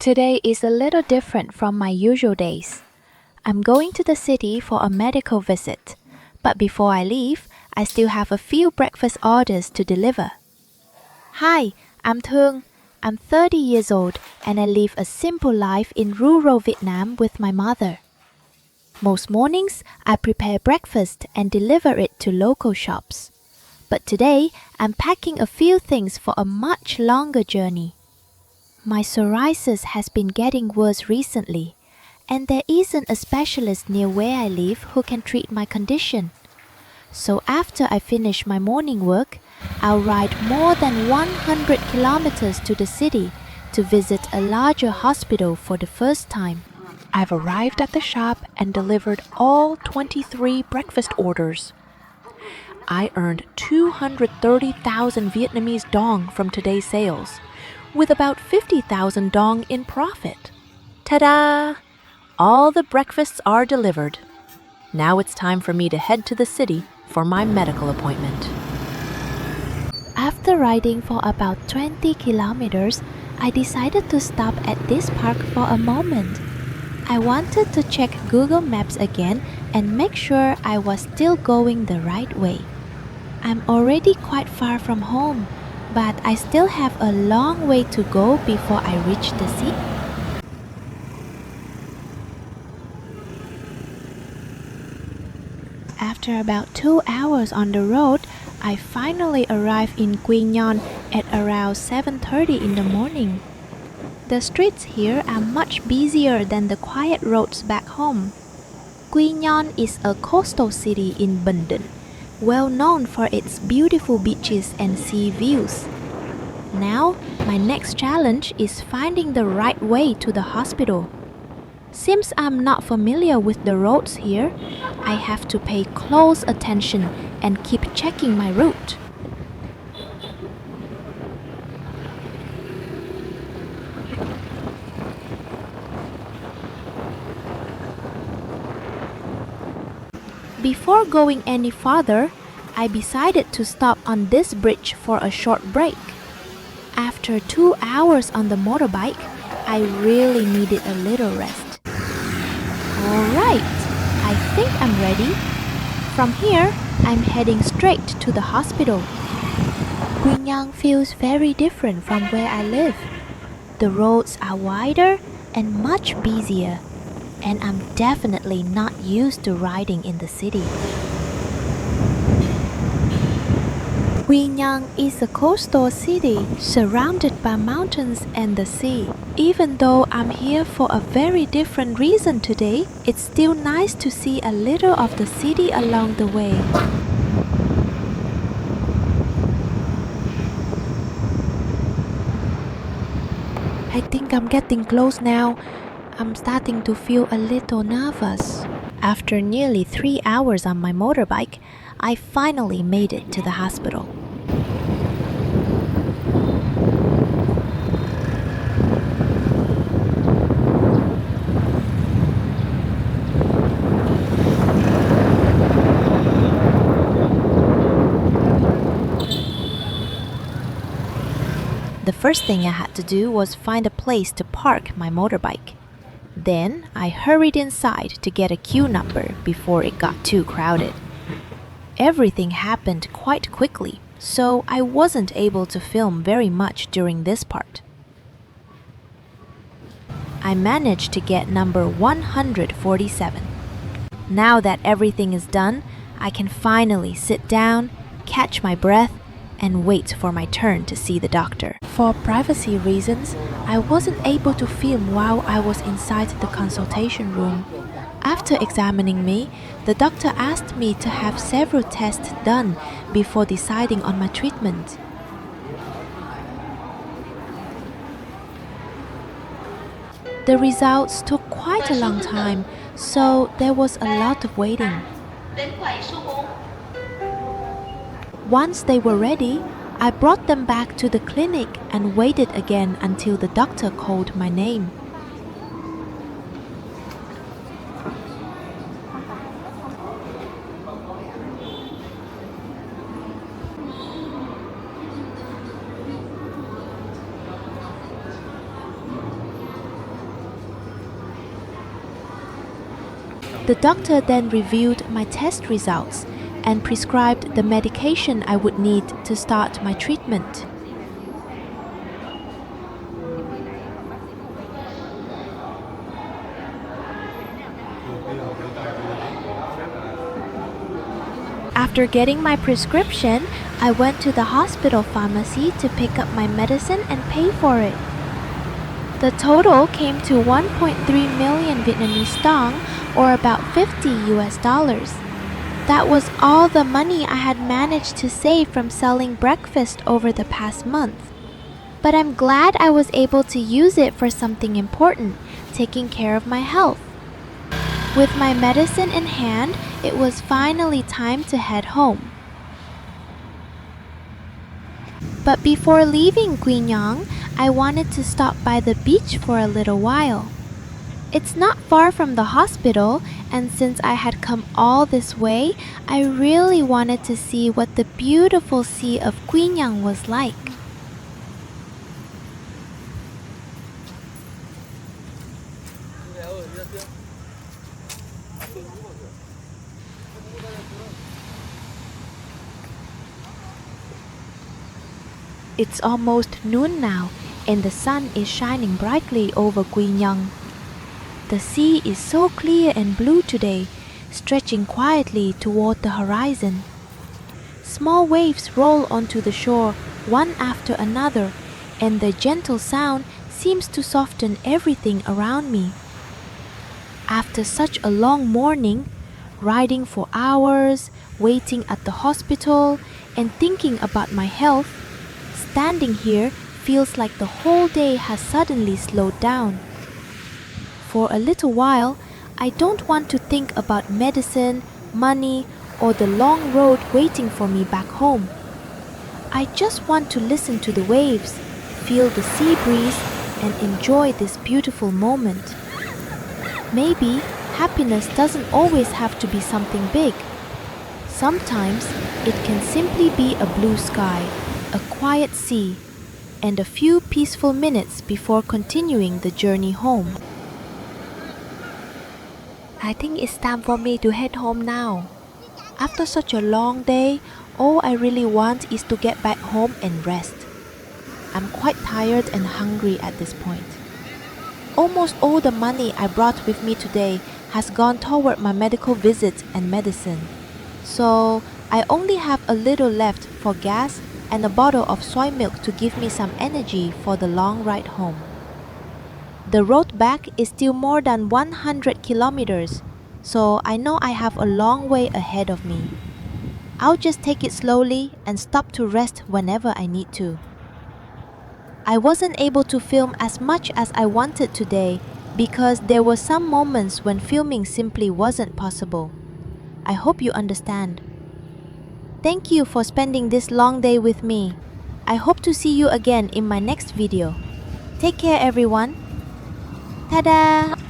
Today is a little different from my usual days. I'm going to the city for a medical visit, but before I leave, I still have a few breakfast orders to deliver. Hi, I'm Thương. I'm 30 years old and I live a simple life in rural Vietnam with my mother. Most mornings, I prepare breakfast and deliver it to local shops. But today, I'm packing a few things for a much longer journey. My psoriasis has been getting worse recently, and there isn't a specialist near where I live who can treat my condition. So after I finish my morning work, I'll ride more than 100 kilometers to the city to visit a larger hospital for the first time. I've arrived at the shop and delivered all 23 breakfast orders. I earned 230,000 Vietnamese dong from today's sales, with about 50,000 dong in profit. Ta-da! All the breakfasts are delivered. Now it's time for me to head to the city for my medical appointment. After riding for about 20 kilometers, I decided to stop at this park for a moment. I wanted to check Google Maps again and make sure I was still going the right way. I'm already quite far from home, but I still have a long way to go before I reach the city. After about 2 hours on the road, I finally arrived in Quy Nhon at around 7:30 in the morning. The streets here are much busier than the quiet roads back home. Quy Nhon is a coastal city in Bình Định, well known for its beautiful beaches and sea views. Now, my next challenge is finding the right way to the hospital. Since I'm not familiar with the roads here, I have to pay close attention and keep checking my route. Before going any farther, I decided to stop on this bridge for a short break. After 2 hours on the motorbike, I really needed a little rest. Alright, I think I'm ready. From here, I'm heading straight to the hospital. Quy Nhon feels very different from where I live. The roads are wider and much busier, and I'm definitely not used to riding in the city. Quy Nhon is a coastal city surrounded by mountains and the sea. Even though I'm here for a very different reason today, it's still nice to see a little of the city along the way. I think I'm getting close now. I'm starting to feel a little nervous. After nearly 3 hours on my motorbike, I finally made it to the hospital. The first thing I had to do was find a place to park my motorbike. Then I hurried inside to get a queue number before it got too crowded. Everything happened quite quickly, so I wasn't able to film very much during this part. I managed to get number 147. Now that everything is done, I can finally sit down, catch my breath, and wait for my turn to see the doctor. For privacy reasons, I wasn't able to film while I was inside the consultation room. After examining me, the doctor asked me to have several tests done before deciding on my treatment. The results took quite a long time, so there was a lot of waiting. Once they were ready, I brought them back to the clinic and waited again until the doctor called my name. The doctor then reviewed my test results and prescribed the medication I would need to start my treatment. After getting my prescription, I went to the hospital pharmacy to pick up my medicine and pay for it. The total came to 1.3 million Vietnamese dong, or about $50. That was all the money I had managed to save from selling breakfast over the past month. But I'm glad I was able to use it for something important, taking care of my health. With my medicine in hand, it was finally time to head home. But before leaving Quy Nhon, I wanted to stop by the beach for a little while. It's not far from the hospital, and since I had come all this way, I really wanted to see what the beautiful sea of Quy Nhon was like. It's almost noon now, and the sun is shining brightly over Quy Nhon. The sea is so clear and blue today, stretching quietly toward the horizon. Small waves roll onto the shore, one after another, and their gentle sound seems to soften everything around me. After such a long morning, riding for hours, waiting at the hospital, and thinking about my health, standing here feels like the whole day has suddenly slowed down. For a little while, I don't want to think about medicine, money, or the long road waiting for me back home. I just want to listen to the waves, feel the sea breeze, and enjoy this beautiful moment. Maybe happiness doesn't always have to be something big. Sometimes it can simply be a blue sky, a quiet sea, and a few peaceful minutes before continuing the journey home. I think it's time for me to head home now. After such a long day, all I really want is to get back home and rest. I'm quite tired and hungry at this point. Almost all the money I brought with me today has gone toward my medical visit and medicine. So I only have a little left for gas and a bottle of soy milk to give me some energy for the long ride home. The road back is still more than 100 kilometers, so I know I have a long way ahead of me. I'll just take it slowly and stop to rest whenever I need to. I wasn't able to film as much as I wanted today because there were some moments when filming simply wasn't possible. I hope you understand. Thank you for spending this long day with me. I hope to see you again in my next video. Take care everyone. Ta-da!